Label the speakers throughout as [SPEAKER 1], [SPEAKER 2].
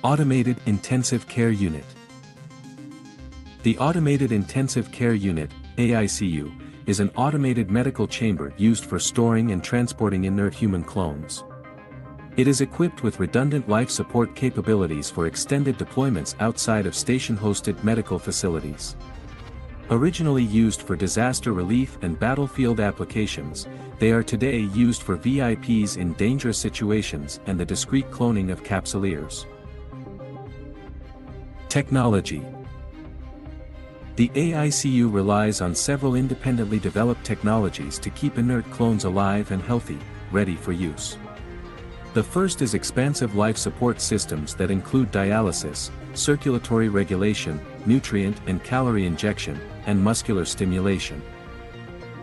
[SPEAKER 1] Automated Intensive Care Unit. The Automated Intensive Care Unit, AICU, is an automated medical chamber used for storing and transporting inert human clones. It is equipped with redundant life support capabilities for extended deployments outside of station-hosted medical facilities. Originally used for disaster relief and battlefield applications, they are today used for VIPs in dangerous situations and the discrete cloning of capsuleers. Technology. The AICU relies on several independently developed technologies to keep inert clones alive and healthy, ready for use. The first is expansive life support systems that include dialysis, circulatory regulation, nutrient and calorie injection, and muscular stimulation.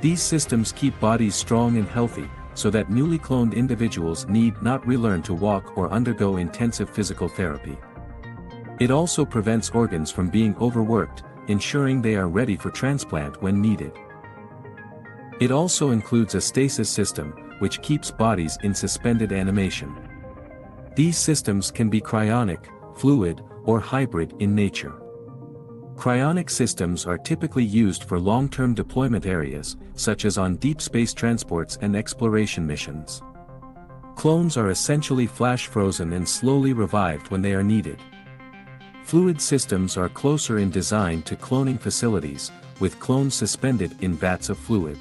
[SPEAKER 1] These systems keep bodies strong and healthy, so that newly cloned individuals need not relearn to walk or undergo intensive physical therapy. It also prevents organs from being overworked, ensuring they are ready for transplant when needed. It also includes a stasis system, which keeps bodies in suspended animation. These systems can be cryonic, fluid, or hybrid in nature. Cryonic systems are typically used for long-term deployment areas, such as on deep space transports and exploration missions. Clones are essentially flash-frozen and slowly revived when they are needed. Fluid systems are closer in design to cloning facilities, with clones suspended in vats of fluid.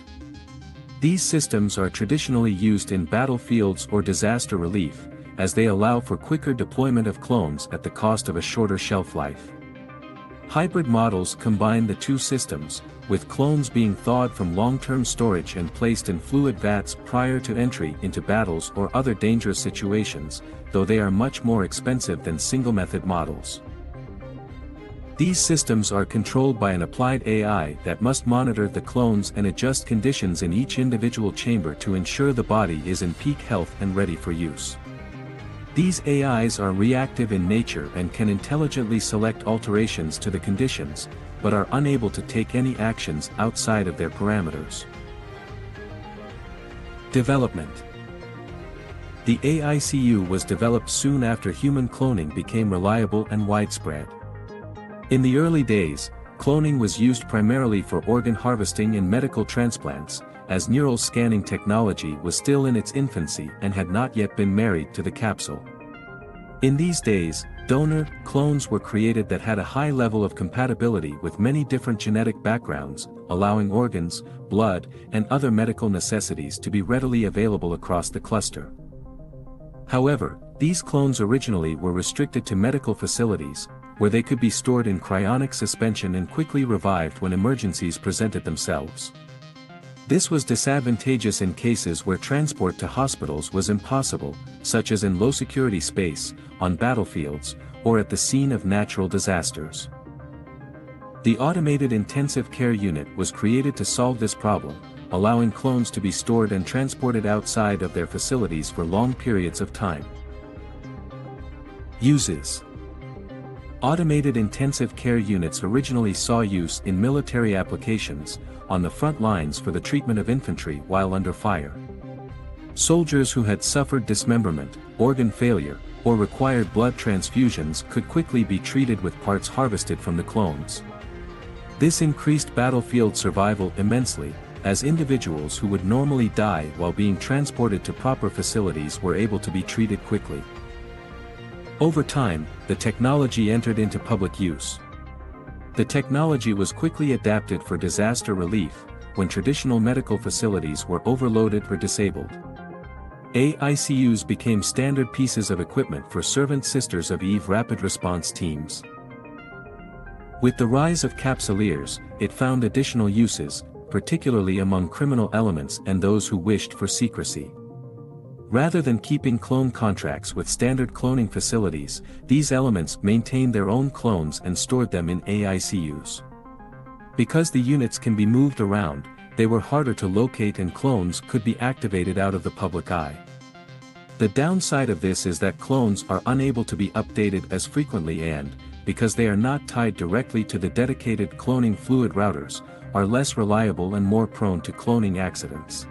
[SPEAKER 1] These systems are traditionally used in battlefields or disaster relief, as they allow for quicker deployment of clones at the cost of a shorter shelf life. Hybrid models combine the two systems, with clones being thawed from long-term storage and placed in fluid vats prior to entry into battles or other dangerous situations, though they are much more expensive than single-method models. These systems are controlled by an applied AI that must monitor the clones and adjust conditions in each individual chamber to ensure the body is in peak health and ready for use. These AIs are reactive in nature and can intelligently select alterations to the conditions, but are unable to take any actions outside of their parameters. Development. The AICU was developed soon after human cloning became reliable and widespread. In the early days, cloning was used primarily for organ harvesting and medical transplants, as neural scanning technology was still in its infancy and had not yet been married to the capsule. In these days, donor clones were created that had a high level of compatibility with many different genetic backgrounds, allowing organs, blood, and other medical necessities to be readily available across the cluster. However, these clones originally were restricted to medical facilities, where they could be stored in cryonic suspension and quickly revived when emergencies presented themselves. This was disadvantageous in cases where transport to hospitals was impossible, such as in low-security space, on battlefields, or at the scene of natural disasters. The Automated Intensive Care Unit was created to solve this problem, allowing clones to be stored and transported outside of their facilities for long periods of time. Uses. Automated intensive care units originally saw use in military applications, on the front lines for the treatment of infantry while under fire. Soldiers who had suffered dismemberment, organ failure, or required blood transfusions could quickly be treated with parts harvested from the clones. This increased battlefield survival immensely, as individuals who would normally die while being transported to proper facilities were able to be treated quickly. Over time, the technology entered into public use. The technology was quickly adapted for disaster relief, when traditional medical facilities were overloaded or disabled. AICUs became standard pieces of equipment for servant sisters of Eve rapid response teams. With the rise of capsuleers, it found additional uses, particularly among criminal elements and those who wished for secrecy. Rather than keeping clone contracts with standard cloning facilities, these elements maintained their own clones and stored them in AICUs. Because the units can be moved around, they were harder to locate and clones could be activated out of the public eye. The downside of this is that clones are unable to be updated as frequently and, because they are not tied directly to the dedicated cloning fluid routers, are less reliable and more prone to cloning accidents.